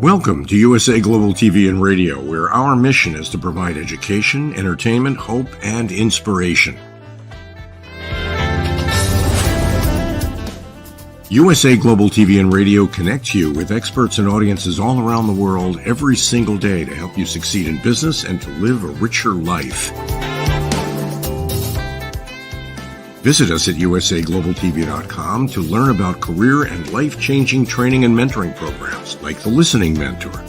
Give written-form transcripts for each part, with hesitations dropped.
Welcome to USA Global TV and Radio, where our mission is to provide education, entertainment, hope, and inspiration. USA Global TV and Radio connects you with experts and audiences all around the world every single day to help you succeed in business and to live a richer life. Visit us at usaglobaltv.com to learn about career and life-changing training and mentoring programs like the Listening Mentor.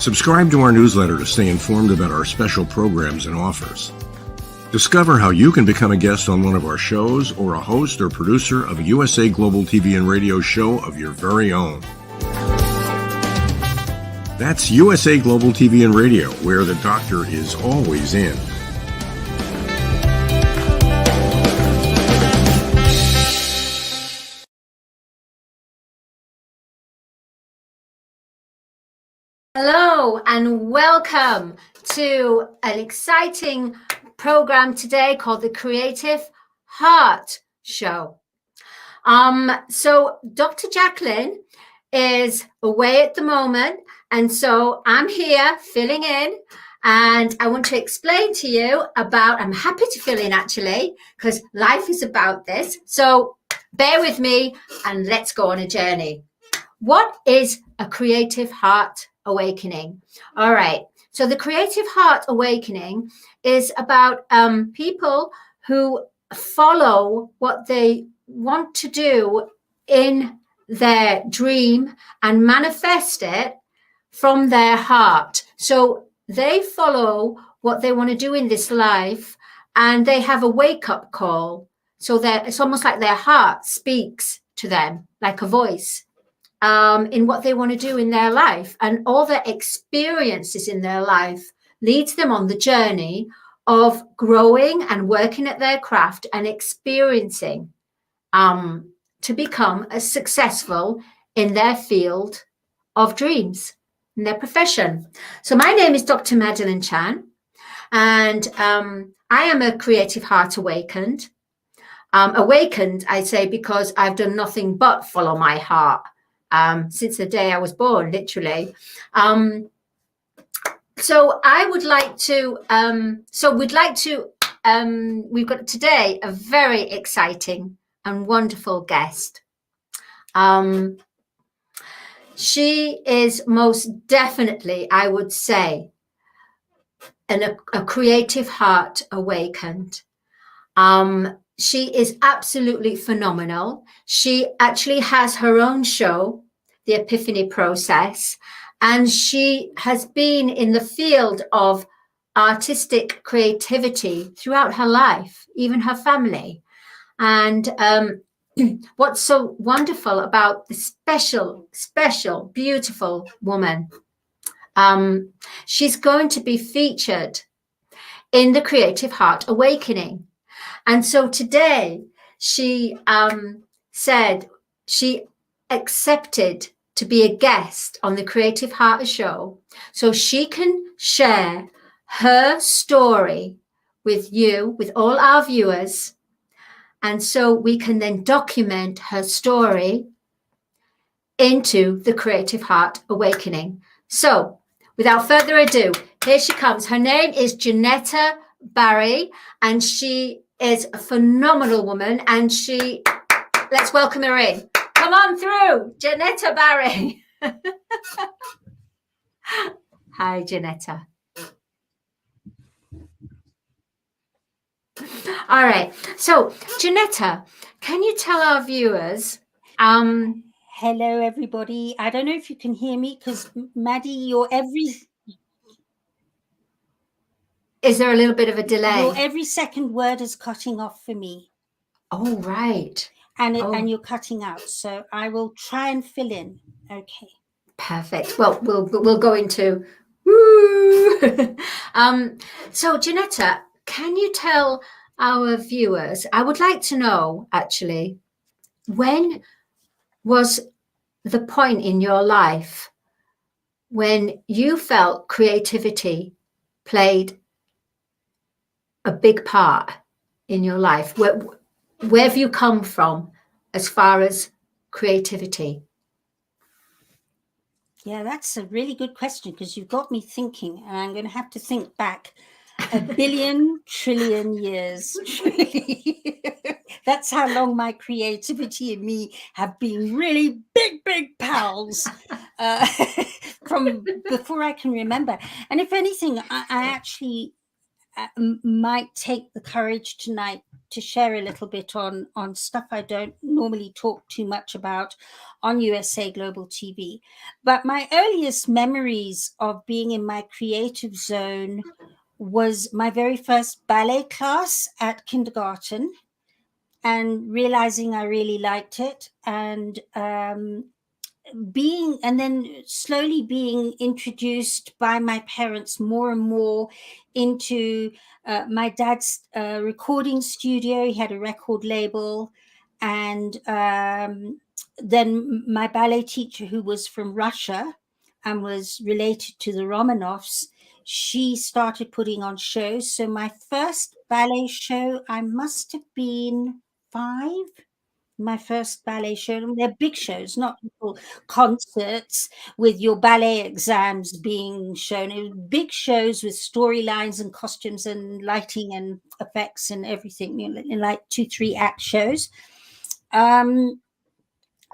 Subscribe to our newsletter to stay informed about our special programs and offers. Discover how you can become a guest on one of our shows or a host or producer of a USA Global TV and Radio show of your very own. That's USA Global TV and Radio, where the doctor is always in. Hello and welcome to an exciting program today called the Creative Heart Show. So Dr. JACALYN is away at the moment, and so I'm here filling in, and I want to explain to you about, I'm happy to fill in actually, because life is about this. So bear with me and let's go on a journey. What is a creative heart awakening? All right. So the Creative Heart Awakening is about people who follow what they want to do in their dream and manifest it from their heart. So they follow what they want to do in this life, and they have a wake-up call. So that it's almost like their heart speaks to them like a voice. In what they want to do in their life, and all their experiences in their life leads them on the journey of growing and working at their craft and experiencing to become as successful in their field of dreams, in their profession. So my name is Dr. Madalene Chan, and I am a Creative Heart Awakened. Awakened, I say, because I've done nothing but follow my heart. Since the day I was born, literally. So I would like to, we've got today a very exciting and wonderful guest. She is most definitely, I would say, a creative heart awakened. She is absolutely phenomenal. She actually has her own show, The Epiphany Process, and she has been in the field of artistic creativity throughout her life, even her family. And what's so wonderful about this special, beautiful woman, she's going to be featured in the Creative Heart Awakening. And so today she said she accepted to be a guest on the Creative Heart Show so she can share her story with you, with all our viewers. And so we can then document her story into the Creative Heart Awakening. So without further ado, here she comes. Her name is Janetta Barry, and she is a phenomenal woman, and let's welcome her in. Come on through, Janetta Barry. Hi, Janetta. All right. So, Janetta, can you tell our viewers? Hello, everybody. I don't know if you can hear me because, Maddie, Is there a little bit of a delay? Your every second word is cutting off for me. Oh, right. And you're cutting out. So I will try and fill in. Okay. Perfect. Well, we'll go into woo. So, Janetta, can you tell our viewers? I would like to know, actually, when was the point in your life when you felt creativity played a big part in your life? Where have you come from as far as creativity? Yeah, that's a really good question, because you've got me thinking, and I'm going to have to think back a billion trillion years. Truly. That's how long my creativity and me have been really big pals, uh, from before I can remember. And if anything, I actually might take the courage tonight to share a little bit on stuff I don't normally talk too much about on USA Global TV. But my earliest memories of being in my creative zone was my very first ballet class at kindergarten, and realizing I really liked it, and then slowly being introduced by my parents more and more into my dad's recording studio. He had a record label. And then my ballet teacher, who was from Russia and was related to the Romanovs, she started putting on shows. So my first ballet show, I must have been 5. My first ballet show. And they're big shows, not little concerts with your ballet exams being shown. It was big shows with storylines and costumes and lighting and effects and everything, in like 2-3 act shows.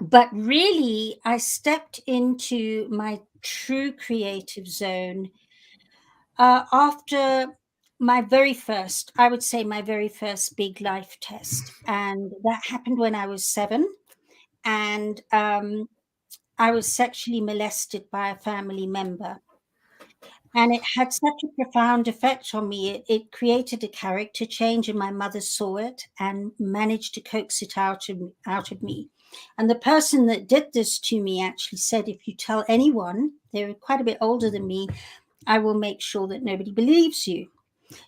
But really, I stepped into my true creative zone after my very first, I would say, my very first big life test. And that happened when I was 7. And I was sexually molested by a family member. And it had such a profound effect on me. It created a character change, and my mother saw it and managed to coax it out of me. And the person that did this to me actually said, if you tell anyone, they were quite a bit older than me, I will make sure that nobody believes you.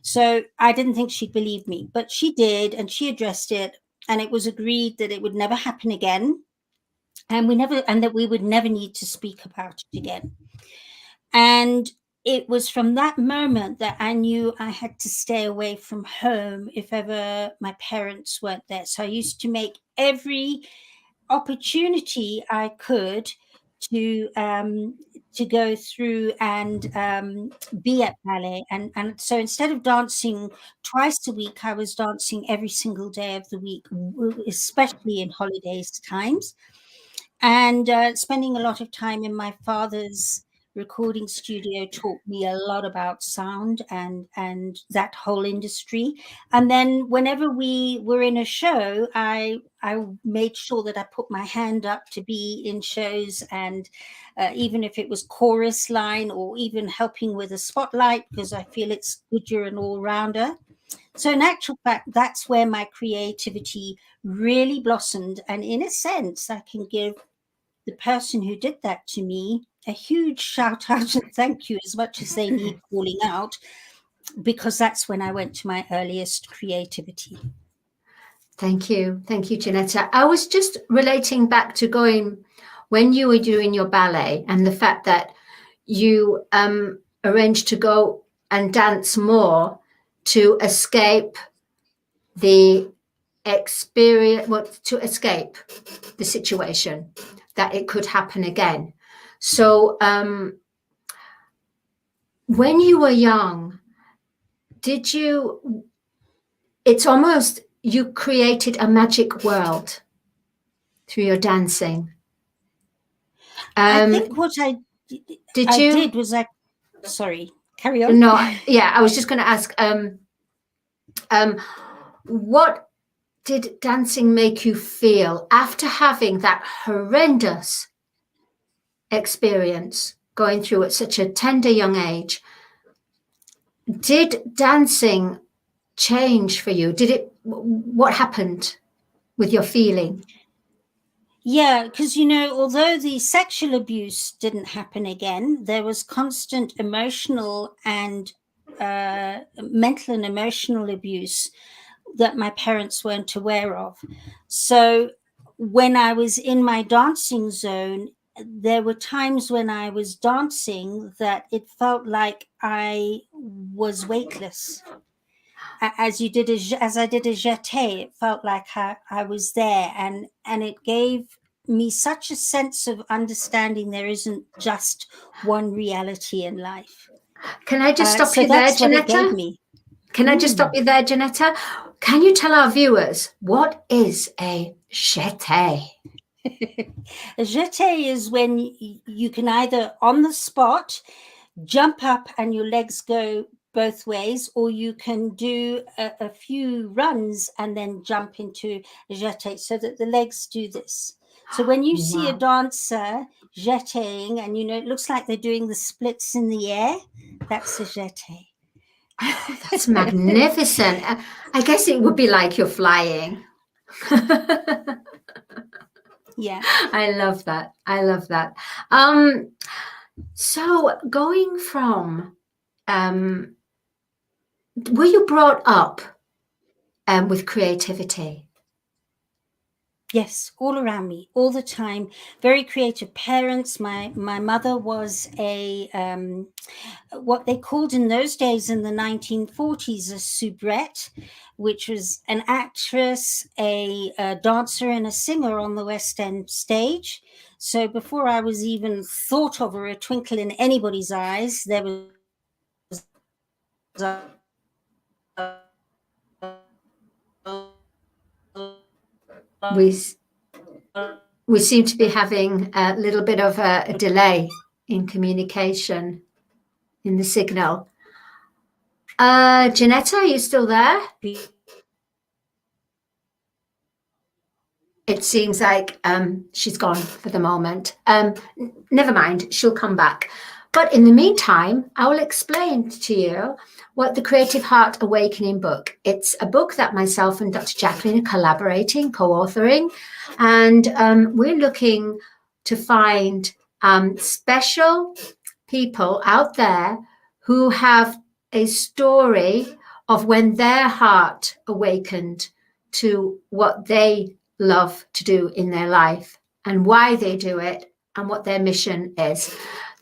So I didn't think she'd believe me, but she did, and she addressed it. And it was agreed that it would never happen again. And that we would never need to speak about it again. And it was from that moment that I knew I had to stay away from home if ever my parents weren't there. So I used to make every opportunity I could to go through and be at ballet. And so instead of dancing twice a week, I was dancing every single day of the week, especially in holidays times. And spending a lot of time in my father's recording studio taught me a lot about sound and that whole industry. And then whenever we were in a show, I made sure that I put my hand up to be in shows, and even if it was chorus line or even helping with a spotlight, because I feel it's good you're an all-rounder. So in actual fact, that's where my creativity really blossomed. And in a sense, I can give the person who did that to me a huge shout out and thank you, as much as they need calling out, because that's when I went to my earliest creativity. Thank you, Janetta. I was just relating back to when you were doing your ballet, and the fact that you arranged to go and dance more to escape the experience, to escape the situation, that it could happen again. So when you were young, it's almost you created a magic world through your dancing. I think what I did was sorry, carry on. No, yeah, I was just going to ask, what did dancing make you feel after having that horrendous experience, going through at such a tender young age? Did dancing change for you? What happened with your feeling? Yeah, because, although the sexual abuse didn't happen again, there was constant emotional and mental and emotional abuse that my parents weren't aware of. So when I was in my dancing zone, there were times when I was dancing that it felt like I was weightless. As I did a jeté, it felt like I was there, and it gave me such a sense of understanding there isn't just one reality in life. Can I just stop So you there, that's what it gave Janetta? me. Can I just stop you there, Janetta? Can you tell our viewers what is a jeté? A jeté is when you can either on the spot jump up and your legs go both ways, or you can do a few runs and then jump into a jeté, so that the legs do this. So when you see a dancer jetéing, and it looks like they're doing the splits in the air, that's a jeté. Oh, that's magnificent. I guess it would be like you're flying. Yeah. I love that. I love that. So going from, were you brought up with creativity? Yes, all around me, all the time. Very creative parents. My mother was a what they called in those days in the 1940s a soubrette, which was an actress, a dancer, and a singer on the West End stage. So before I was even thought of or a twinkle in anybody's eyes, there was We seem to be having a little bit of a delay in communication in the signal. Janetta, are you still there? It seems like she's gone for the moment. Never mind, she'll come back. But in the meantime, I will explain to you what the Creative Heart Awakening book. It's a book that myself and Dr. JACALYN are collaborating, co-authoring, and we're looking to find special people out there who have a story of when their heart awakened to what they love to do in their life and why they do it and what their mission is.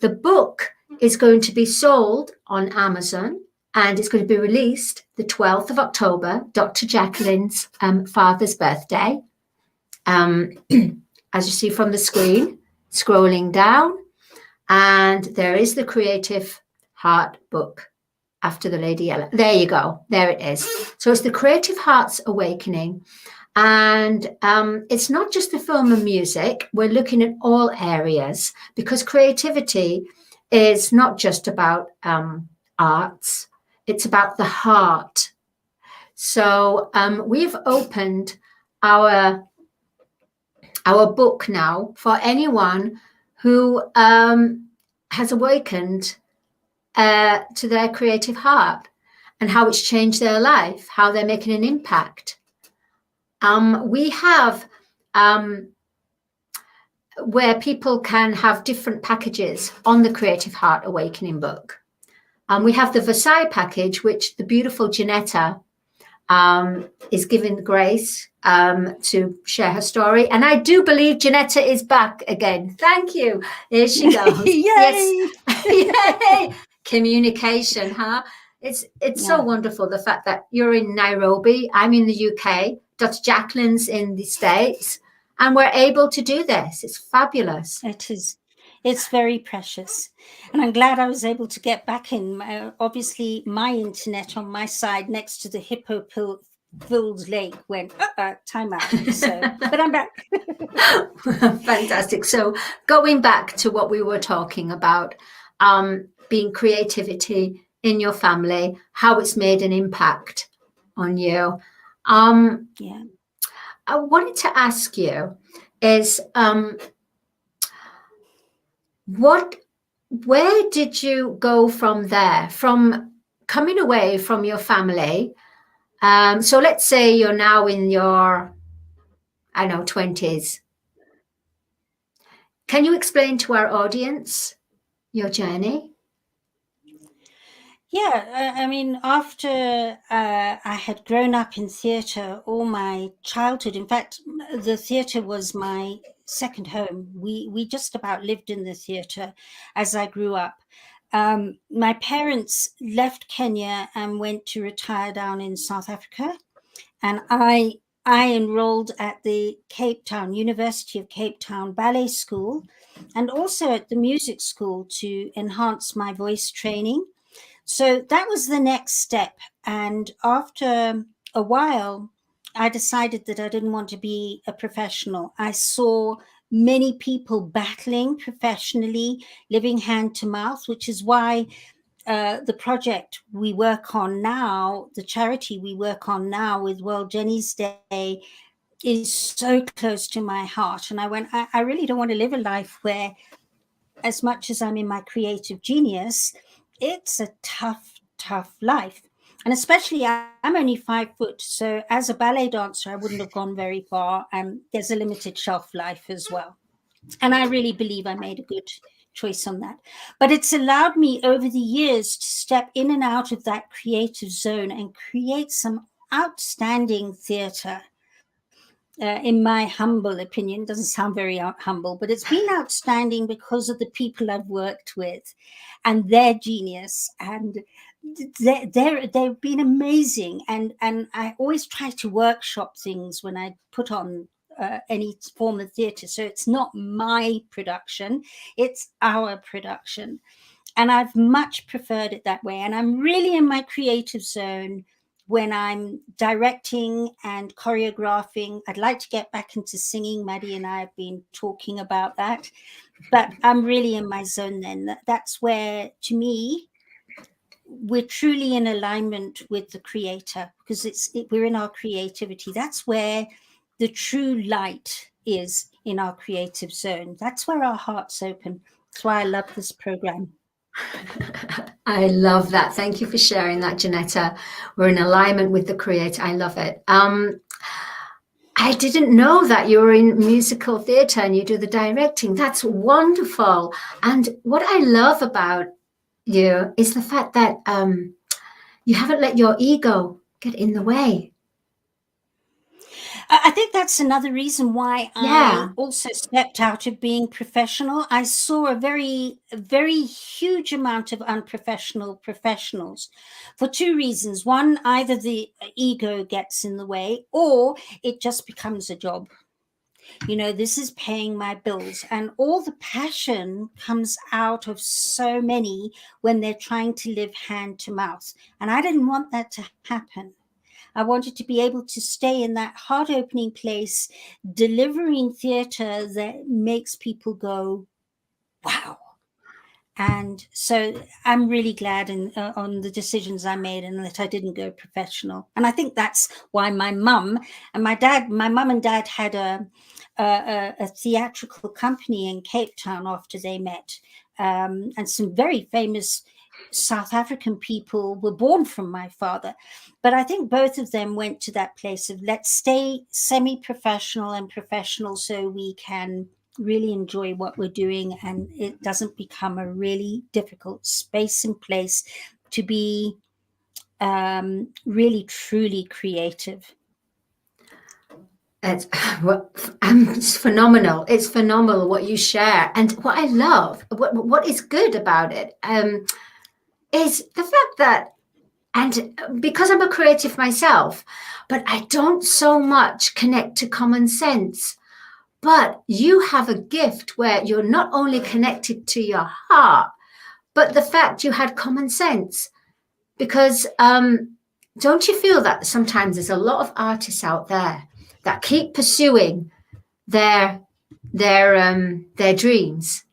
The book is going to be sold on Amazon and it's going to be released the 12th of October, Dr. JACALYN's father's birthday. As you see from the screen, scrolling down, and there is the Creative Heart book after the Lady Yellow. There you go. There it is. So it's the Creative Heart's Awakening. And it's not just the film and music. We're looking at all areas because creativity is not just about arts. It's about the heart. So we've opened our book now for anyone who has awakened to their creative heart and how it's changed their life, how they're making an impact. We have where people can have different packages on the Creative Heart Awakening book. We have the Versailles package, which the beautiful Janetta is given grace to share her story. And I do believe Janetta is back again. Thank you. Here she goes. Yay! Yes. Yay! Communication, huh? It's so wonderful, the fact that you're in Nairobi, I'm in the UK, Dr. JACALYN's in the States, and we're able to do this. It's fabulous. It is. It's very precious. And I'm glad I was able to get back in. Obviously, my internet on my side next to the hippo-filled lake went, time out. So, but I'm back. Fantastic. So going back to what we were talking about, being creativity in your family, how it's made an impact on you. Yeah. I wanted to ask you is, where did you go from there, from coming away from your family? So let's say you're now in your, 20s. Can you explain to our audience your journey? Yeah, I mean, after I had grown up in theatre all my childhood, in fact, the theatre was my second home. We just about lived in the theatre as I grew up. My parents left Kenya and went to retire down in South Africa. And I I enrolled at the University of Cape Town Ballet School, and also at the music school to enhance my voice training. So that was the next step. And after a while, I decided that I didn't want to be a professional. I saw many people battling professionally, living hand to mouth, which is why the project we work on now, the charity we work on now with World Jenny's Day, is so close to my heart. And I went, I really don't want to live a life where, as much as I'm in my creative genius, it's a tough life. And especially I'm only 5 foot. So as a ballet dancer, I wouldn't have gone very far. And there's a limited shelf life as well. And I really believe I made a good choice on that. But it's allowed me over the years to step in and out of that creative zone and create some outstanding theatre. In my humble opinion, doesn't sound very humble, but it's been outstanding because of the people I've worked with and their genius, and they've been amazing. And I always try to workshop things when I put on any form of theatre. So it's not my production, it's our production. And I've much preferred it that way. And I'm really in my creative zone when I'm directing and choreographing. I'd like to get back into singing. Maddie and I have been talking about that. But I'm really in my zone then. That's where, to me, we're truly in alignment with the creator, because we're in our creativity. That's where the true light is, in our creative zone. That's where our hearts open. That's why I love this program. I love that. Thank you for sharing that, Janetta. We're in alignment with the creator. I love it. I didn't know that you were in musical theatre and you do the directing. That's wonderful. And what I love about you is the fact that you haven't let your ego get in the way. I think that's another reason why I also stepped out of being professional. I saw a very huge amount of unprofessional professionals for two reasons. One, either the ego gets in the way, or it just becomes a job. You know, this is paying my bills, and all the passion comes out of so many when they're trying to live hand to mouth. And I didn't want that to happen. I wanted to be able to stay in that heart-opening place, delivering theatre that makes people go, wow. And so I'm really glad on the decisions I made, and that I didn't go professional. And I think that's why my mum and dad had a theatrical company in Cape Town after they met. And some very famous South African people were born from my father. But I think both of them went to that place of, let's stay semi-professional and professional so we can really enjoy what we're doing, and it doesn't become a really difficult space and place to be really truly creative. It's phenomenal. It's phenomenal what you share. And what I love, what is good about it, is the fact that, and because I'm a creative myself, but I don't so much connect to common sense. But you have a gift where you're not only connected to your heart, but the fact you had common sense. Because don't you feel that sometimes there's a lot of artists out there that keep pursuing their dreams,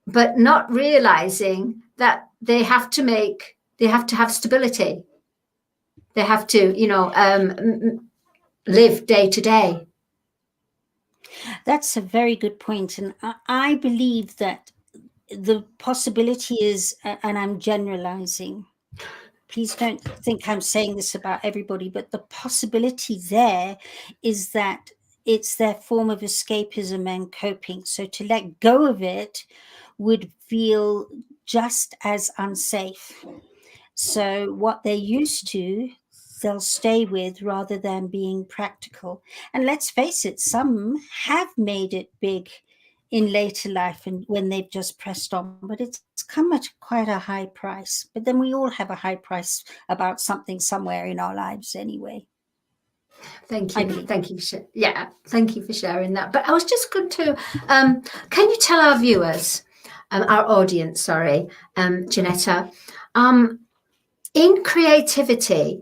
but not realizing that they have to have stability. They have to, live day to day. That's a very good point. And I believe that the possibility is, and I'm generalizing, please don't think I'm saying this about everybody, but the possibility there is that it's their form of escapism and coping. So to let go of it would feel just as unsafe. So what they're used to, they'll stay with rather than being practical. And let's face it, some have made it big in later life and when they've just pressed on, but it's come at quite a high price. But then we all have a high price about something somewhere in our lives anyway. Thank I you. believe. Thank you. Yeah, thank you for sharing that. But I was just going to, can you tell our viewers, our audience, sorry, Janetta, in creativity,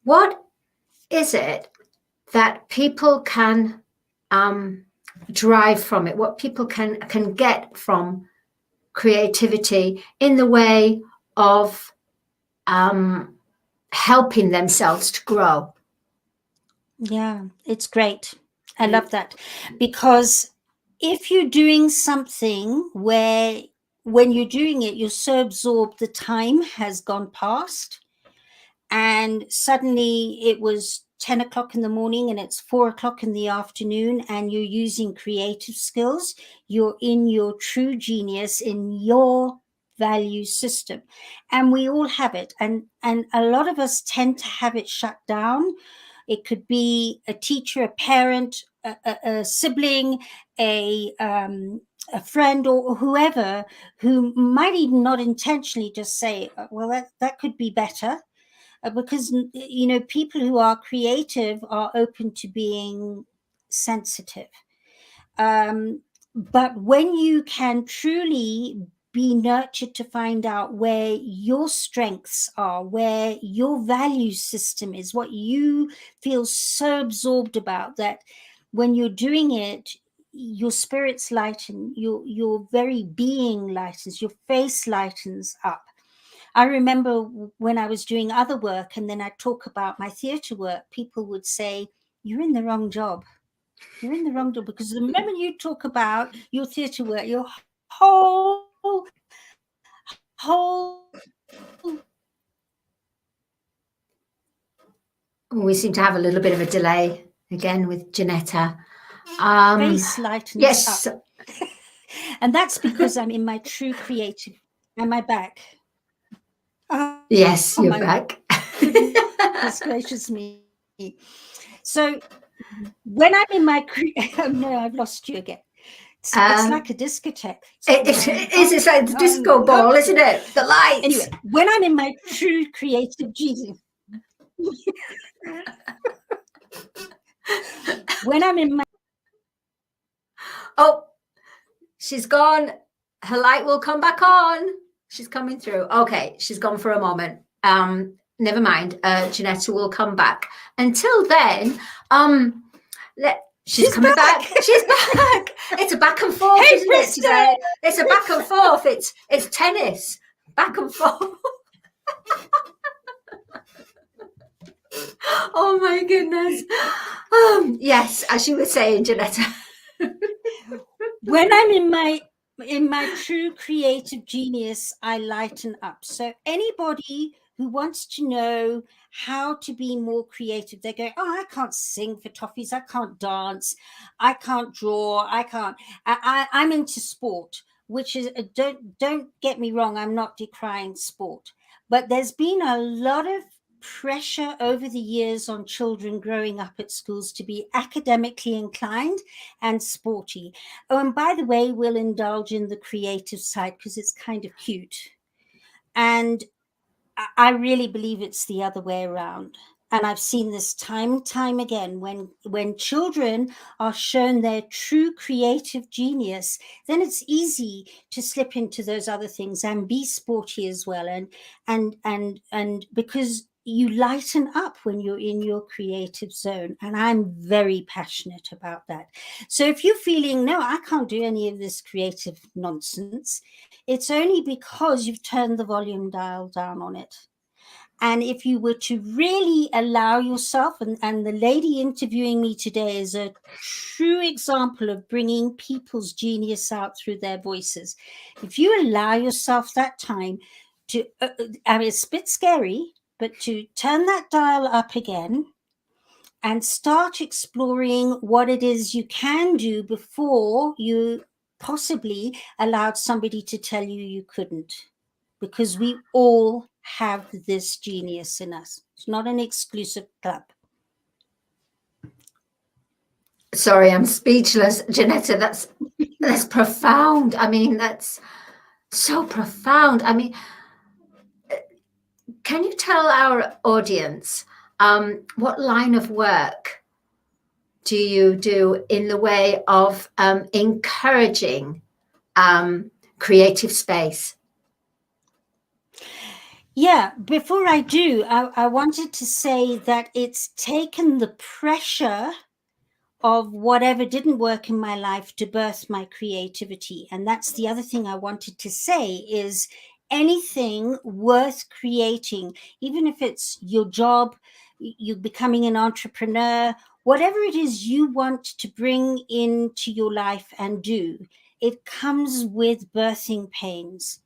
what is it that people can drive from it? What people can get from creativity in the way of helping themselves to grow? Yeah, it's great. I love that, because if you're doing something where when you're doing it, you're so absorbed, the time has gone past, and suddenly it was 10 o'clock in the morning and it's 4 o'clock in the afternoon, and you're using creative skills, you're in your true genius, in your value system. And we all have it. And a lot of us tend to have it shut down. It could be a teacher, a parent, a sibling, a friend, or whoever, who might even not intentionally just say, well, that could be better. Because, you know, people who are creative are open to being sensitive. But when you can truly be nurtured to find out where your strengths are, where your value system is, what you feel so absorbed about, that when you're doing it, your spirits lighten, your very being lightens, your face lightens up. I remember when I was doing other work and then I'd talk about my theatre work, people would say, "You're in the wrong job. You're in the wrong job," because the moment you talk about your theatre work, your whole We seem to have a little bit of a delay again with Janetta. face lightens Yes. up. And that's because I'm in my true creative. Am I back? Yes, you're my back. goodness gracious me. So when I'm in my oh no, I've lost you again. It's like a discotheque. It's like the disco ball, isn't it? The lights. Anyway, when I'm in my true creative genius, when I'm in my Oh, she's gone. Her light will come back on. She's coming through. Okay, she's gone for a moment. Never mind. Janetta will come back. Until then, she's coming back. She's back. It's a back and forth, Hey, isn't it today? It's a back and forth. It's tennis. Back and forth. Oh my goodness. Yes, as you were saying, Janetta. When I'm in my true creative genius, I lighten up. So anybody who wants to know how to be more creative, they go, "Oh, I can't sing for toffees, I can't dance, I can't draw, I'm into sport," which is don't get me wrong, I'm not decrying sport, but there's been a lot of pressure over the years on children growing up at schools to be academically inclined and sporty. Oh, and by the way, we'll indulge in the creative side because it's kind of cute. And I really believe it's the other way around. And I've seen this time and time again. When children are shown their true creative genius, then it's easy to slip into those other things and be sporty as well. And because you lighten up when you're in your creative zone. And I'm very passionate about that. So if you're feeling, no, I can't do any of this creative nonsense, it's only because you've turned the volume dial down on it. And if you were to really allow yourself, and the lady interviewing me today is a true example of bringing people's genius out through their voices. If you allow yourself that time to, I mean, it's a bit scary, but to turn that dial up again and start exploring what it is you can do before you possibly allowed somebody to tell you you couldn't. Because we all have this genius in us. It's not an exclusive club. Sorry, I'm speechless, Janetta. That's profound. I mean, that's so profound. I mean, can you tell our audience what line of work do you do in the way of encouraging creative space? Yeah, before I do, I wanted to say that it's taken the pressure of whatever didn't work in my life to birth my creativity. And that's the other thing I wanted to say is anything worth creating, even if it's your job, you becoming an entrepreneur, whatever it is you want to bring into your life and do, it comes with birthing pains.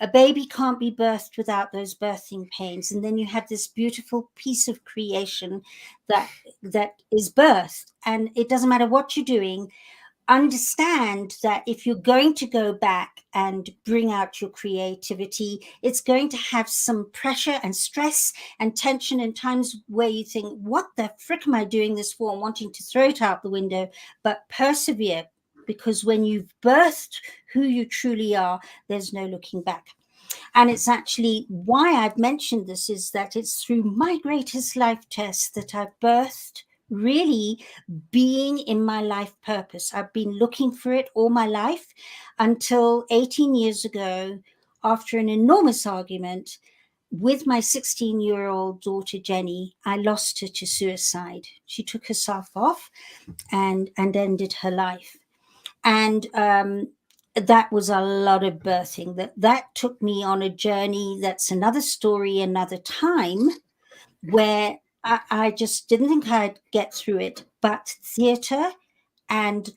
A baby can't be birthed without those birthing pains. And then you have this beautiful piece of creation that is birthed. And it doesn't matter what you're doing. Understand that if you're going to go back and bring out your creativity, it's going to have some pressure and stress and tension and times where you think, what the frick am I doing this for? And wanting to throw it out the window, but persevere. Because when you've birthed who you truly are, there's no looking back. And it's actually why I've mentioned this is that it's through my greatest life test that I've birthed really being in my life purpose. I've been looking for it all my life until 18 years ago, after an enormous argument with my 16-year-old daughter, Jenny, I lost her to suicide. She took herself off and ended her life. And that was a lot of birthing. That took me on a journey. That's another story, another time, where I just didn't think I'd get through it. But theatre and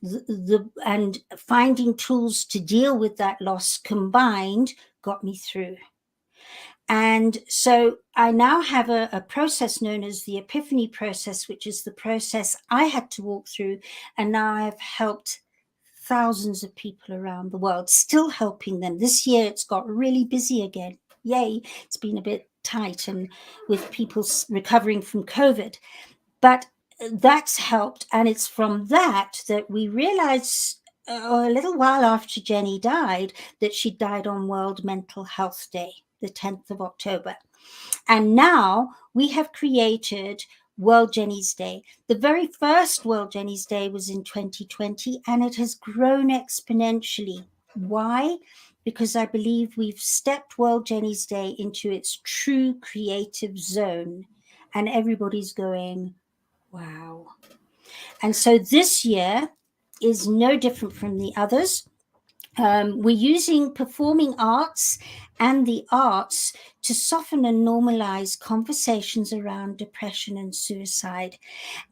and finding tools to deal with that loss combined got me through. And so I now have a process known as the epiphany process, which is the process I had to walk through. And now I've helped thousands of people around the world, still helping them. This year it's got really busy again. Yay, it's been a bit tight and with people recovering from COVID. But that's helped. And it's from that we realized a little while after Jenny died that she died on World Mental Health Day, the 10th of October. And now we have created World Jenny's Day. The very first World Jenny's Day was in 2020, and it has grown exponentially. Why? Because I believe we've stepped World Jenny's Day into its true creative zone, and everybody's going, wow. And so this year is no different from the others. We're using performing arts and the arts to soften and normalize conversations around depression and suicide.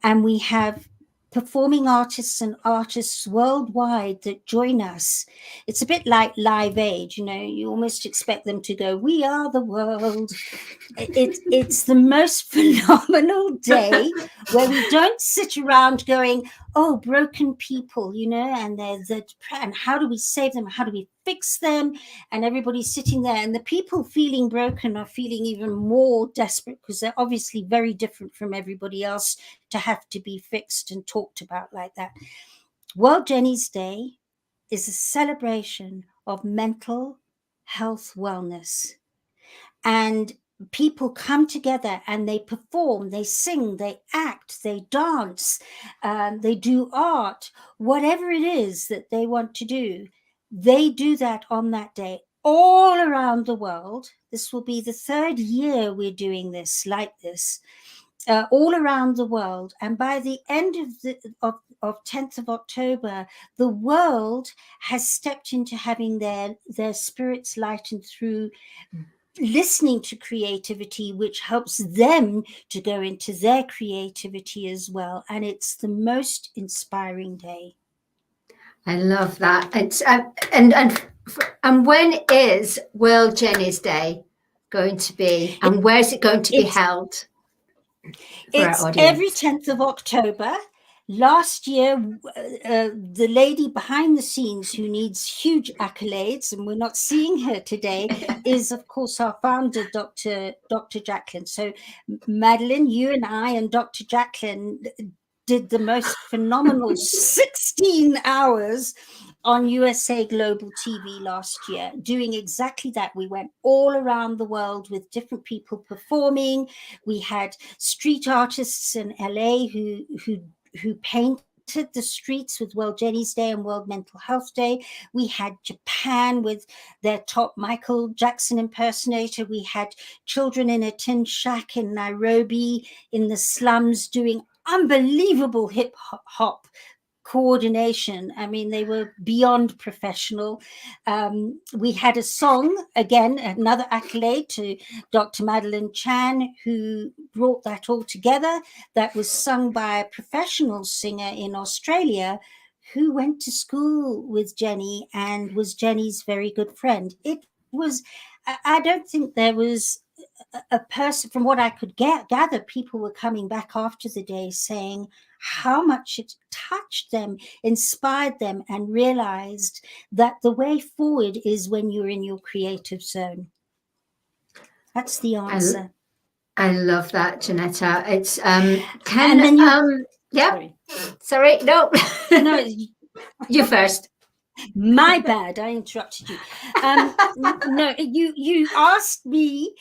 And we have performing artists and artists worldwide that join us. It's a bit like Live Aid, you almost expect them to go, "We are the world." It's the most phenomenal day where we don't sit around going, "Oh, broken people, and and how do we save them? How do we fix them?" And everybody's sitting there, and the people feeling broken are feeling even more desperate because they're obviously very different from everybody else to have to be fixed and talked about like that. World Jenny's Day is a celebration of mental health wellness. And people come together and they perform, they sing, they act, they dance, they do art, whatever it is that they want to do. They do that on that day all around the world. This will be the third year we're doing this like this, all around the world. And by the end of 10th of October, the world has stepped into having their spirits lightened through listening to creativity, which helps them to go into their creativity as well. And it's the most inspiring day. I love that. It's and when is World Jenny's Day going to be, and where is it going to be held? It's every 10th of October. Last year, the lady behind the scenes who needs huge accolades, and we're not seeing her today, is, of course, our founder, Dr. JACALYN. So, Madalene, you and I and Dr. JACALYN did the most phenomenal 16 hours on USA Global TV last year, doing exactly that. We went all around the world with different people performing. We had street artists in LA who painted the streets with World Jenny's Day and World Mental Health Day. We had Japan with their top Michael Jackson impersonator. We had children in a tin shack in Nairobi in the slums doing unbelievable hip hop coordination. I mean, they were beyond professional. We had a song, again, another accolade to Dr. Madalene Chan, who brought that all together. That was sung by a professional singer in Australia who went to school with Jenny and was Jenny's very good friend. It was, I don't think there was a person, from what I could gather, people were coming back after the day saying how much it touched them, inspired them, and realized that the way forward is when you're in your creative zone. That's the answer. I love that, Janetta. It's sorry, no, no, you first. My bad, I interrupted you. No, you asked me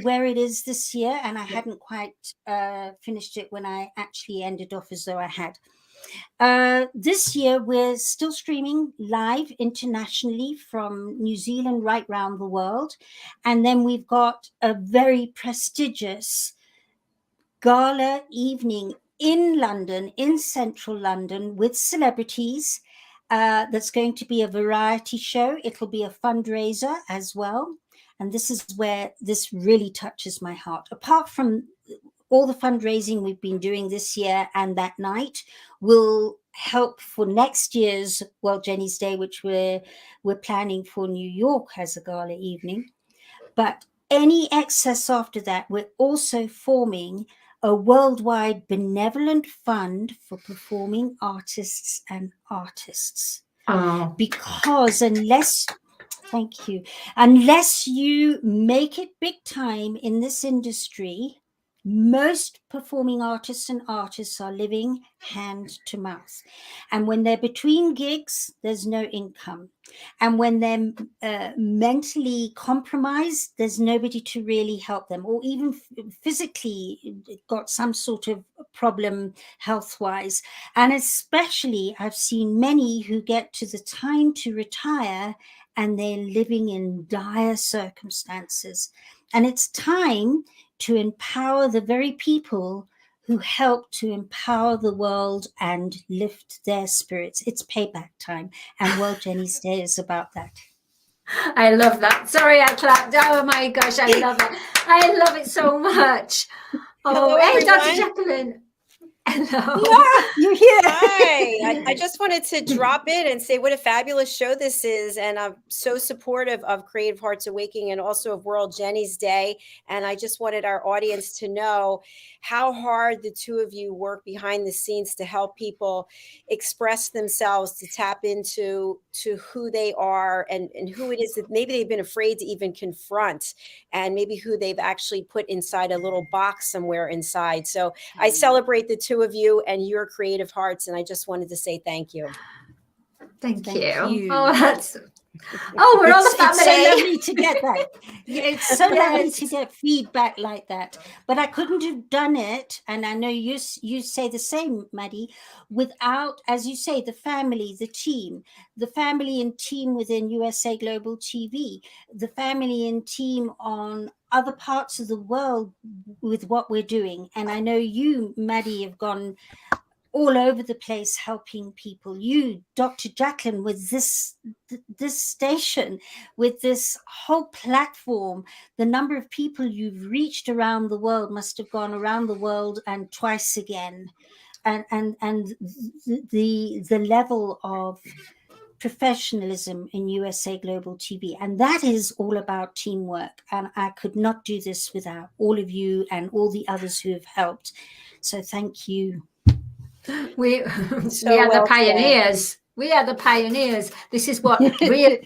where it is this year, and I hadn't quite finished it when I actually ended off as though I had. This year we're still streaming live internationally from New Zealand right round the world, and then we've got a very prestigious gala evening in London, in central London, with celebrities. That's going to be a variety show. It'll be a fundraiser as well. And this is where this really touches my heart. Apart from all the fundraising we've been doing this year, and that night will help for next year's World Jenny's Day, which we're planning for New York as a gala evening. But any excess after that, we're also forming a worldwide benevolent fund for performing artists and artists. Because unless you make it big time in this industry, most performing artists and artists are living hand to mouth. And when they're between gigs, there's no income. And when they're mentally compromised, there's nobody to really help them, or even physically got some sort of problem health-wise. And especially, I've seen many who get to the time to retire and they're living in dire circumstances. And it's time to empower the very people who help to empower the world and lift their spirits. It's payback time, and World Jenny's Day is about that. I love that. Sorry, I clapped. Oh my gosh, I love it. I love it so much. Oh, hey, Dr. JACALYN. Hello. Yeah, you're here. Hi. I just wanted to drop in and say what a fabulous show this is. And I'm so supportive of Creative Hearts Awakening and also of World Jenny's Day. And I just wanted our audience to know how hard the two of you work behind the scenes to help people express themselves, to tap into who they are and who it is that maybe they've been afraid to even confront, and maybe who they've actually put inside a little box somewhere inside. So I celebrate the two of you and your creative hearts, and I just wanted to say thank you. Thank you. Oh, that's we're all the family. It's so lovely to get that. It's so lovely to get feedback like that. But I couldn't have done it, and I know you say the same, Maddie, without, as you say, the family, the family and team within USA Global TV, the family and team on other parts of the world with what we're doing. And I know you, Maddie, have gone all over the place helping people. You, Dr. JACALYN, with this station, with this whole platform, the number of people you've reached around the world must have gone around the world and twice again. And the level of professionalism in USA Global TV. And that is all about teamwork. And I could not do this without all of you and all the others who have helped. So thank you. We are the pioneers. We are the pioneers. This is what real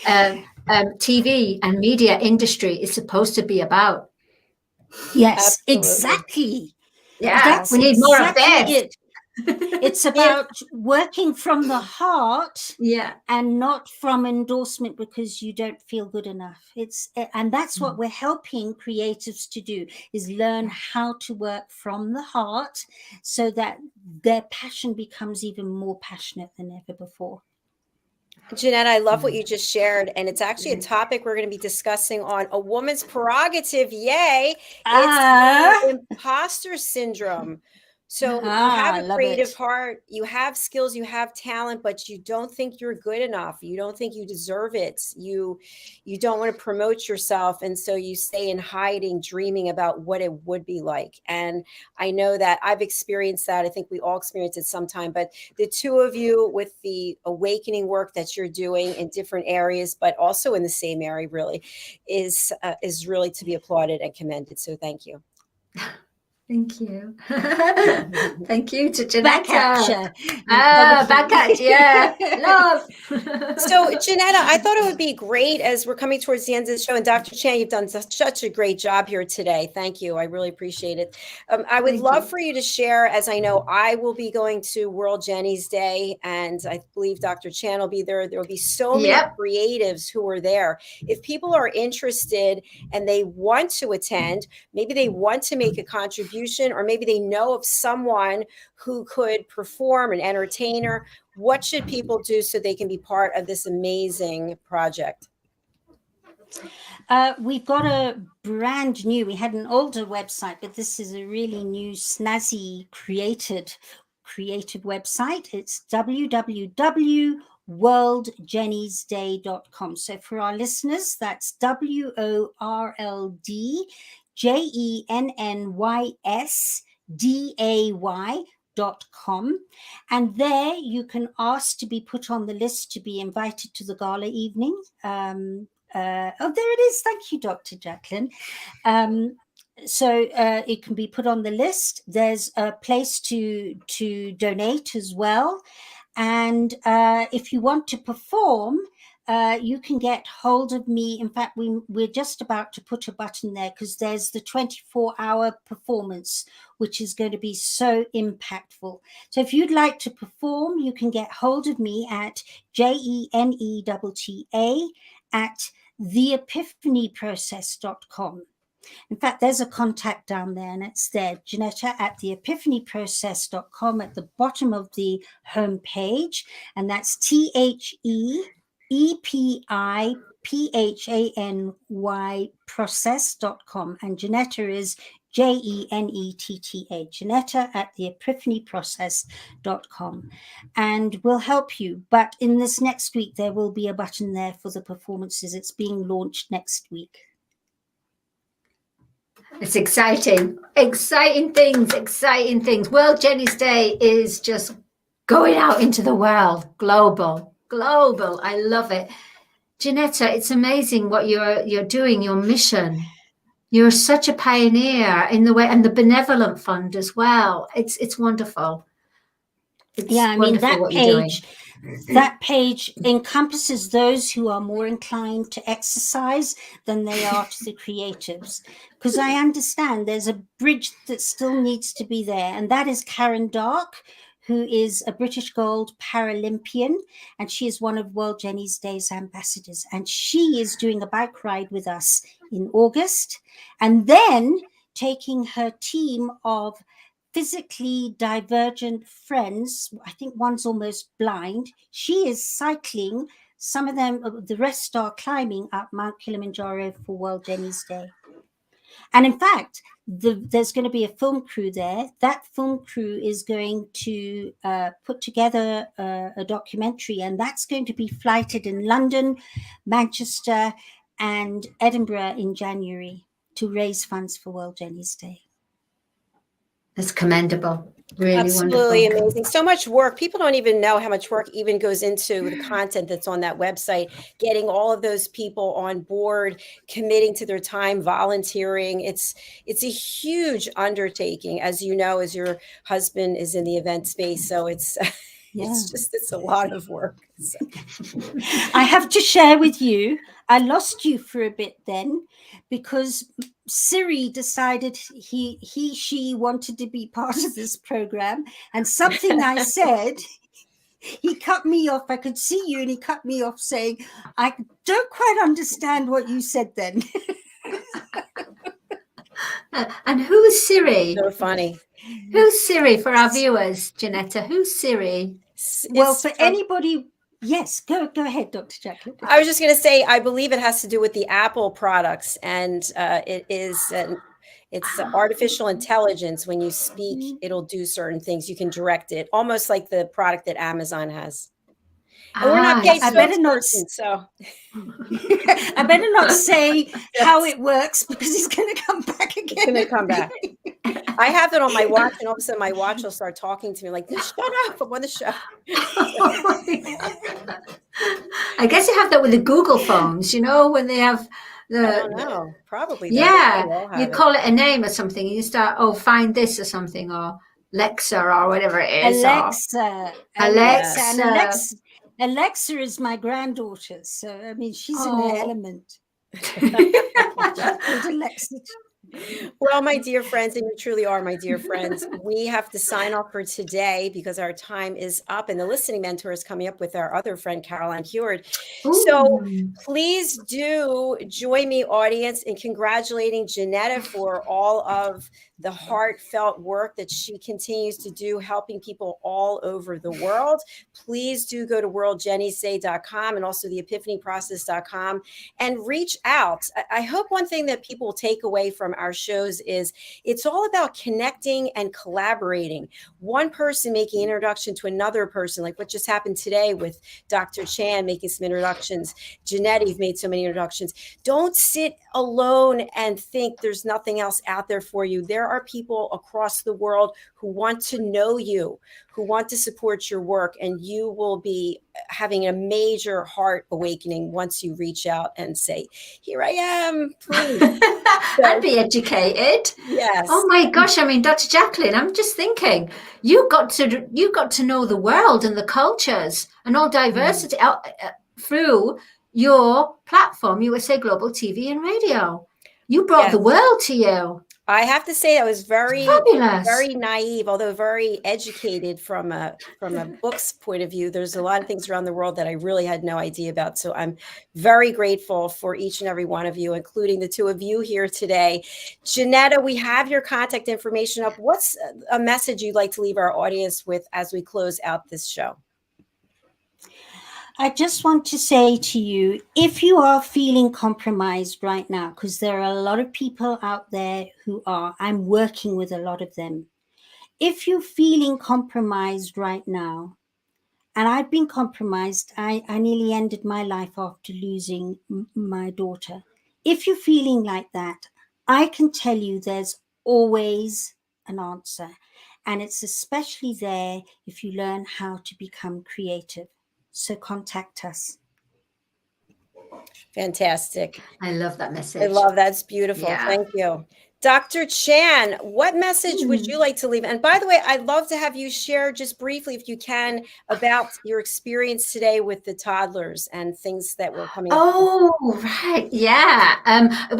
TV and media industry is supposed to be about. Yes, absolutely. Exactly. Yeah, we need more of that. It's about working from the heart, Yeah. and not from endorsement because you don't feel good enough. And that's what we're helping creatives to do, is learn how to work from the heart so that their passion becomes even more passionate than ever before. Jeanette, I love what you just shared. And it's actually a topic we're going to be discussing on A Woman's Prerogative. Yay. It's the imposter syndrome. So you have a creative heart, you have skills, you have talent, but you don't think you're good enough. You don't think you deserve it. You don't want to promote yourself. And so you stay in hiding, dreaming about what it would be like. And I know that I've experienced that. I think we all experience it sometime, but the two of you with the awakening work that you're doing in different areas, but also in the same area really is really to be applauded and commended. So thank you. Thank you. Thank you to Janetta. Back at yeah. Love. So, Janetta, I thought it would be great as we're coming towards the end of the show. And Dr. Chan, you've done such a great job here today. Thank you. I really appreciate it. I would love for you to share, as I know I will be going to World Jenny's Day, and I believe Dr. Chan will be there. There will be so many creatives who are there. If people are interested and they want to attend, maybe they want to make a contribution, or maybe they know of someone who could perform, an entertainer, what should people do so they can be part of this amazing project? We've got a brand new, we had an older website, but this is a really new, snazzy, creative website. It's www.worldjennysday.com. So for our listeners, that's WORLDJENNYSDAY.com. And there you can ask to be put on the list to be invited to the gala evening. Oh, there it is. Thank you, Dr. JACALYN. So it can be put on the list. There's a place to donate as well. And if you want to perform, you can get hold of me. In fact, we're just about to put a button there because there's the 24-hour performance, which is going to be so impactful. So if you'd like to perform, you can get hold of me at JENETTA@theepiphanyprocess.com. In fact, there's a contact down there, and it's there, Janetta@theepiphanyprocess.com at the bottom of the homepage, and that's THEEPIPHANY process.com, and Janetta is JENETTA, Janetta@theepiphanyprocess.com, and we'll help you. But in this next week, there will be a button there for the performances. It's being launched next week. It's exciting things. World Jenny's Day is just going out into the world, global. I love it. Janetta, it's amazing what you're doing, your mission. You're such a pioneer in the way, and the benevolent fund as well. It's wonderful. It's that page encompasses those who are more inclined to exercise than they are to the creatives, because I understand there's a bridge that still needs to be there, and that is Karen Dark, who is a British Gold Paralympian, and she is one of World Jenny's Day's ambassadors, and she is doing a bike ride with us in August, and then taking her team of physically divergent friends. I think one's almost blind. She is cycling. Some of them, the rest are climbing up Mount Kilimanjaro for World Jenny's Day. And in fact, there's going to be a film crew there. That film crew is going to put together a documentary, and that's going to be flighted in London, Manchester, and Edinburgh in January to raise funds for World Jenny's Day. That's commendable. Really absolutely wonderful. Amazing. So much work. People don't even know how much work even goes into the content that's on that website, getting all of those people on board, committing to their time, volunteering. It's a huge undertaking, as you know, as your husband is in the event space. So it's Yeah. It's a lot of work. So. I have to share with you, I lost you for a bit then because Siri decided she wanted to be part of this program, and something I said, he cut me off. I could see you and he cut me off saying, I don't quite understand what you said then. And who's Siri? So funny. Who's Siri for our viewers, Janetta? Who's Siri? Well, for anybody, yes, go ahead, Dr. Jacqueline. I was just going to say, I believe it has to do with the Apple products, and it's artificial intelligence. When you speak, it'll do certain things. You can direct it, almost like the product that Amazon has. And we're not paid spokesperson, so I better not say how it works because he's going to come back again. It's going to come back. I have it on my watch, and all of a sudden my watch will start talking to me like, shut up, I'm on the show. I guess you have that with the Google phones, you know, when they have the... I don't know, probably. Yeah, you call it a name or something, and you start, find this or something, or Alexa or whatever it is. Alexa is my granddaughter, so I mean she's in her element. Well, my dear friends, and you truly are my dear friends, we have to sign off for today because our time is up, and the listening mentor is coming up with our other friend, Caroline Heward. So please do join me, audience, in congratulating Janetta for all of the heartfelt work that she continues to do, helping people all over the world. Please do go to worldjennysday.com and also the epiphanyprocess.com and reach out. I hope one thing that people will take away from our shows is it's all about connecting and collaborating. One person making an introduction to another person, like what just happened today with Dr. Chan making some introductions. Janetta, you've made so many introductions. Don't sit alone and think there's nothing else out there for you. There are people across the world who want to know you, who want to support your work, and you will be having a major heart awakening once you reach out and say, here I am, please. And be educated. Yes. Oh my gosh, I mean, Dr. Jacqueline, I'm just thinking, you got to know the world and the cultures and all diversity through your platform, USA Global TV and Radio. You brought the world to you. I have to say I was very Fabulous. naive, although very educated from a book's point of view. There's a lot of things around the world that I really had no idea about. So I'm very grateful for each and every one of you, including the two of you here today. Janetta, we have your contact information up. What's a message you'd like to leave our audience with as we close out this show? I just want to say to you, if you are feeling compromised right now, because there are a lot of people out there who are, I'm working with a lot of them. If you're feeling compromised right now, and I've been compromised, I nearly ended my life after losing my daughter. If you're feeling like that, I can tell you there's always an answer. And it's especially there if you learn how to become creative. So contact us. Fantastic. I love that message. I love that. It's beautiful. Yeah. Thank you. Dr. Chan, what message would you like to leave? And by the way, I'd love to have you share just briefly, if you can, about your experience today with the toddlers and things that were coming up. Oh, right. Yeah. It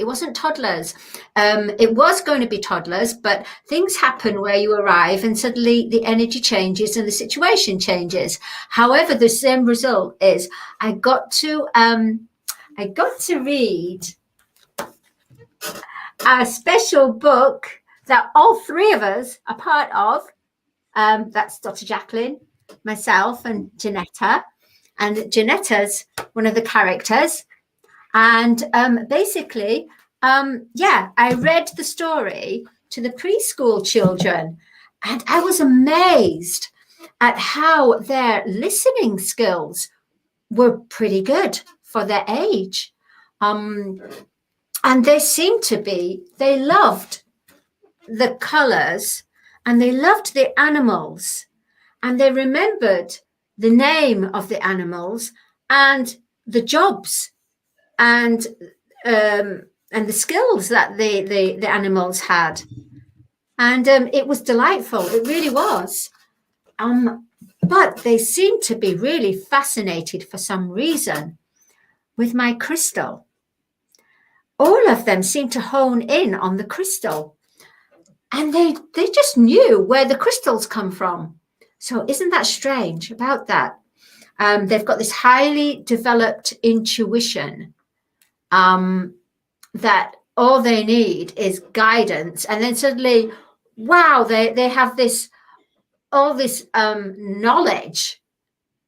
wasn't toddlers. It was going to be toddlers, but things happen where you arrive and suddenly the energy changes and the situation changes. However, the same result is I got to read a special book that all three of us are part of. That's Dr. Jacqueline, myself, and Janetta. And Janetta's one of the characters. And basically, I read the story to the preschool children. And I was amazed at how their listening skills were pretty good for their age. And they seemed to be, they loved the colors and they loved the animals and they remembered the name of the animals and the jobs and the skills that the animals had. And it was delightful. It really was. but they seem to be really fascinated for some reason with my crystal. All of them seem to hone in on the crystal, and they just knew where the crystals come from. So isn't that strange about that? They've got this highly developed intuition that all they need is guidance, and then suddenly, wow, they have all this knowledge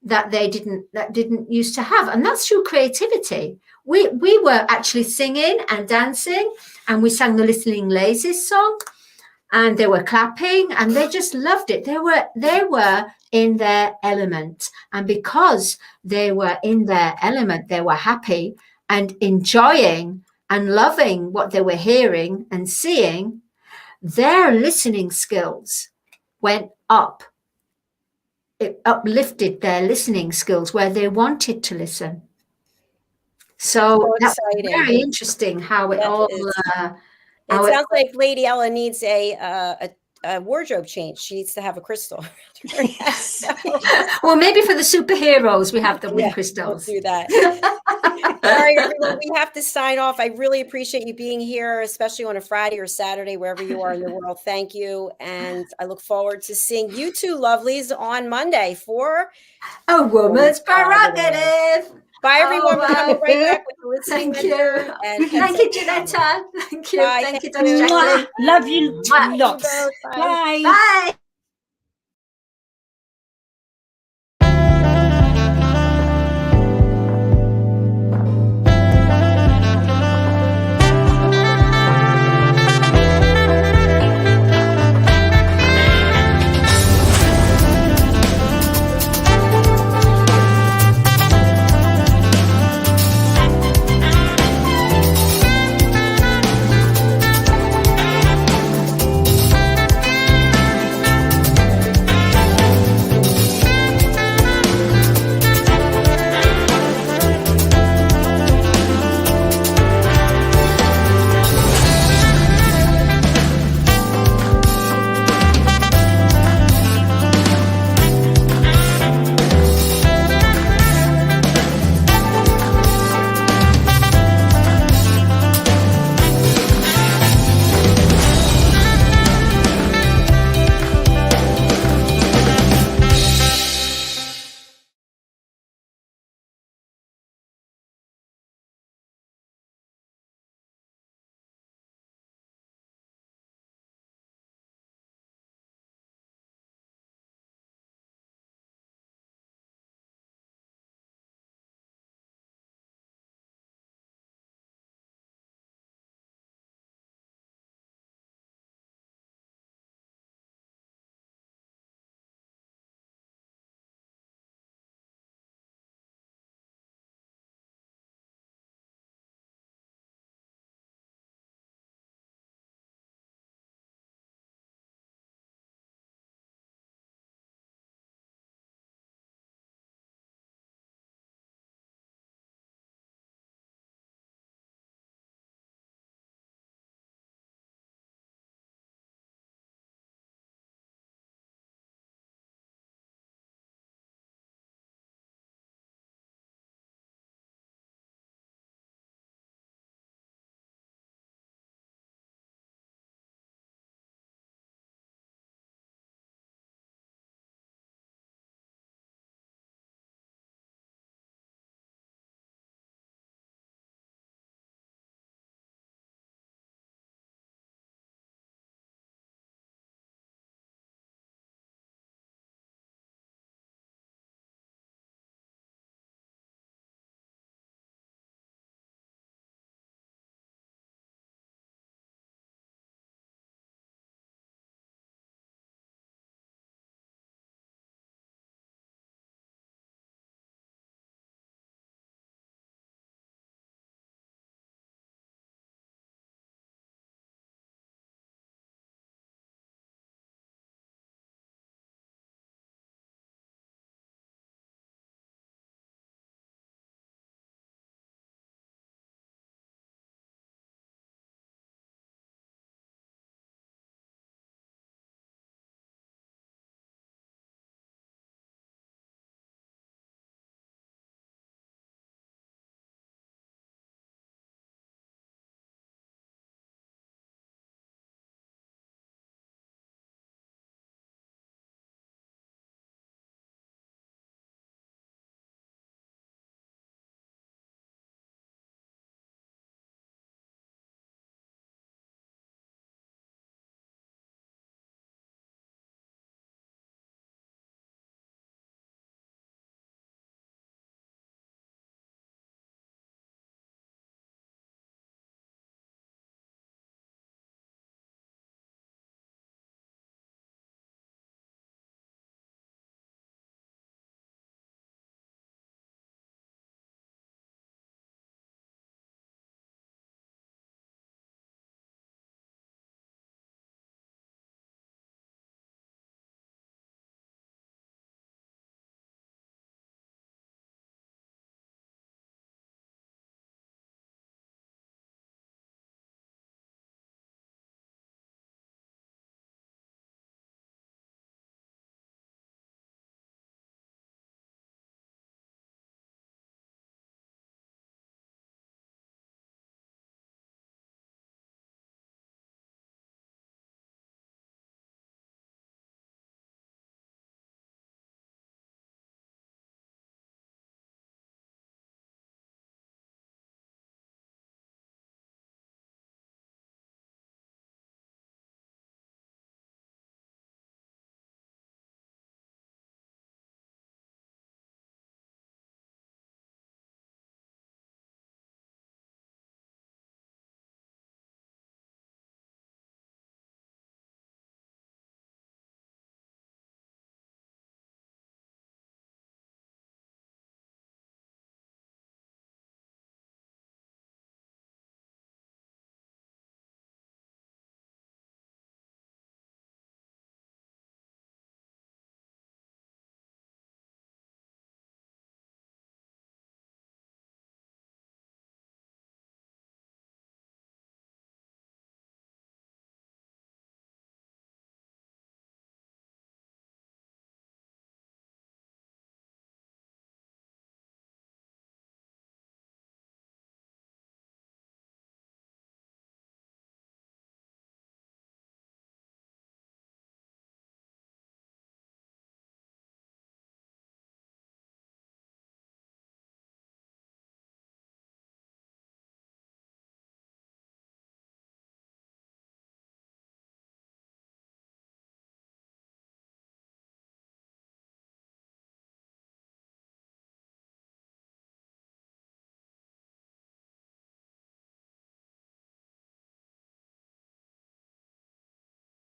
that they didn't used to have, and that's through creativity. We were actually singing and dancing, and we sang the Listening Lazy's song, and they were clapping, and they just loved it. They were in their element, and because they were in their element, they were happy and enjoying and loving what they were hearing and seeing. Their listening skills went up. It uplifted their listening skills where they wanted to listen. So that's very interesting how it all. It sounds like Lady Ella needs a wardrobe change. She needs to have a crystal. Well, maybe for the superheroes, we have them with crystals. We'll do that. All right, everyone, we have to sign off. I really appreciate you being here, especially on a Friday or Saturday, wherever you are in the world. Thank you. And I look forward to seeing you two lovelies on Monday for A Woman's Prerogative. Bye, everyone. We'll come right back with the listening. Thank you. Thank you, Janetta. Thank you. Bye. Thank you, Dr. JACALYN. Love you lots. Bye. Bye. Bye.